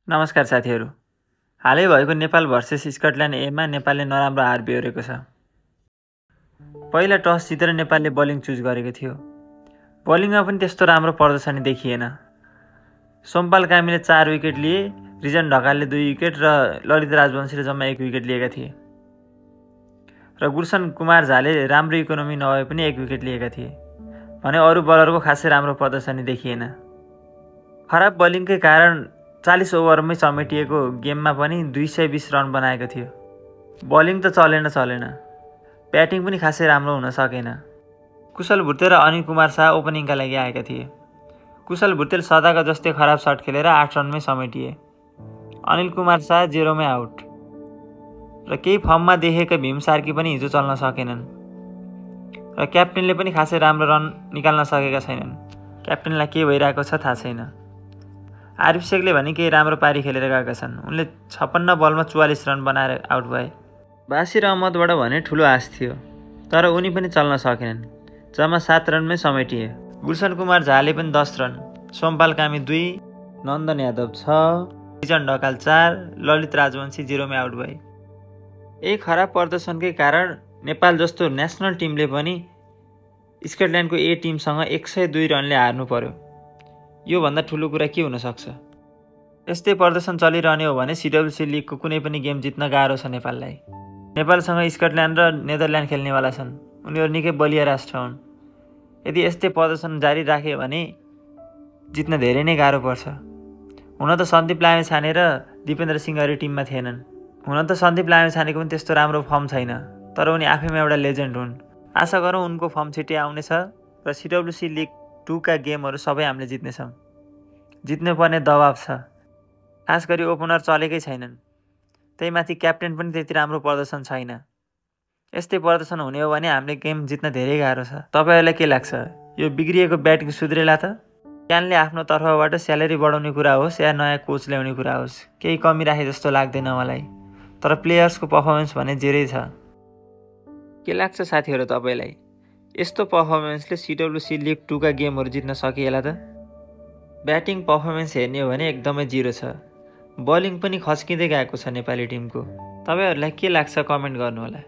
नमस्कार साथीहरू। हालै भएको नेपाल भर्सेस स्कटल्यान्ड एमा नेपालले नराम्रो हार बेहोरेको छ। पहिला टस जितेर नेपालले बलिङ चुज गरेको थियो। बलिङमा पनि त्यस्तो राम्रो प्रदर्शन देखिएन। सोमपाल कामीले 4 विकेट लिए, रिजन ढकालले 2 विकेट र ललित राजवंशीले जम्मा 1 विकेट लिएका थिए। र गुलसन कुमार झाले राम्रो इकोनोमी नभए पनि 1 विकेट लिएका थिए भने अरू बलरको खासै राम्रो प्रदर्शन देखिएन। खराब बलिङकै कारण 40 ओभरमै समेटिएको गेममा पनि 220 रन बनाएको थियो। बलिङ त चलेन, ब्याटिङ पनि खासै राम्रो हुन सकेन। कुशल भुर्तेल र अनिल कुमार शाह ओपनिङका लागि आएका थिए। कुशल भुर्तेल सदाका जस्तै खराब शट खेलेर 8 रनमै समेटिए। अनिल कुमार शाह 0मै आउट। र केही फर्ममा देखेका भीम सार्की पनि हिजो चल्न सकेनन्। र क्याप्टेनले पनि खासै राम्रो रन निकाल्न सकेका छैनन्। क्याप्टेनलाई के भइरहेको छ थाहा छैन। आरिफ शेखले भने केही राम्रो पारी खेलेर गएका छन्। उनले 56 बलमा 44 रन बनाएर आउट भए। बासिर अहमदबाट भने ठुलो आश थियो, तर उनी पनि चल्न सकेनन्। जम्मा 7 रनमै समेटिए। गुलसन कुमार झाले पनि 10 रन, सोमपाल कामी 2, नन्दन यादव 6, रिजन ढकाल 4, ललित राजवंशी 0मै आउट भए। यही खराब प्रदर्शनकै कारण नेपाल जस्तो नेसनल टिमले पनि स्कटल्यान्डको ए टिमसँग 102 रनले हार्नु पर्यो। यो भन्दा ठुलो कुरा के हुन सक्छ? यस्तै प्रदर्शन चलिरहने हो भने सिडब्ल्युसी लिगको कुनै पनि गेम जित्न गाह्रो छ नेपाललाई। नेपालसँग स्कटल्यान्ड र नेदरल्यान्ड खेल्नेवाला छन्। उनीहरू निकै बलिया राष्ट्र हुन्। यदि यस्तै प्रदर्शन जारी राख्यो भने जित्न धेरै नै गाह्रो पर्छ। हुन त सन्दीप लामेछाने र दिपेन्द्र सिंहहरू टिममा थिएनन्। हुन त सन्दीप लामेछानेको पनि त्यस्तो राम्रो फर्म छैन, तर उनी आफैमा एउटा लेजेन्ड हुन्। आशा गरौँ उनको फर्म छिट्टै आउनेछ र सिडब्ल्युसी लिग 2 का गेमहरू सबै हामीले जित्नेछौँ। जित्नुपर्ने दबाब छ। खास गरी ओपनर चलेकै छैनन्। त्यही माथि क्याप्टेन पनि त्यति राम्रो प्रदर्शन छैन। यस्तै प्रदर्शन हुने हो भने हामीले गेम जित्न धेरै गाह्रो छ। तपाईँहरूलाई के लाग्छ? यो बिग्रिएको ब्याटिङ सुध्रेला त? क्यानले आफ्नो तर्फबाट स्यालेरी बढाउने कुरा होस् या नयाँ कोच ल्याउने कुरा होस्, केही कमी राखे जस्तो लाग्दैन मलाई। तर प्लेयर्सको पर्फर्मेन्स भने जेरै छ। के लाग्छ साथीहरू तपाईँलाई? यस्तो पर्फर्मेन्सले सिडब्ल्युसी लिग 2 का गेमहरू जित्न सकिएला त? ब्याटिङ पर्फर्मेन्स हेर्ने हो भने एकदमै 0 छ। बलिङ पनि खस्किँदै गएको छ नेपाली टिमको। तपाईँहरूलाई के लाग्छ कमेन्ट गर्नुहोला।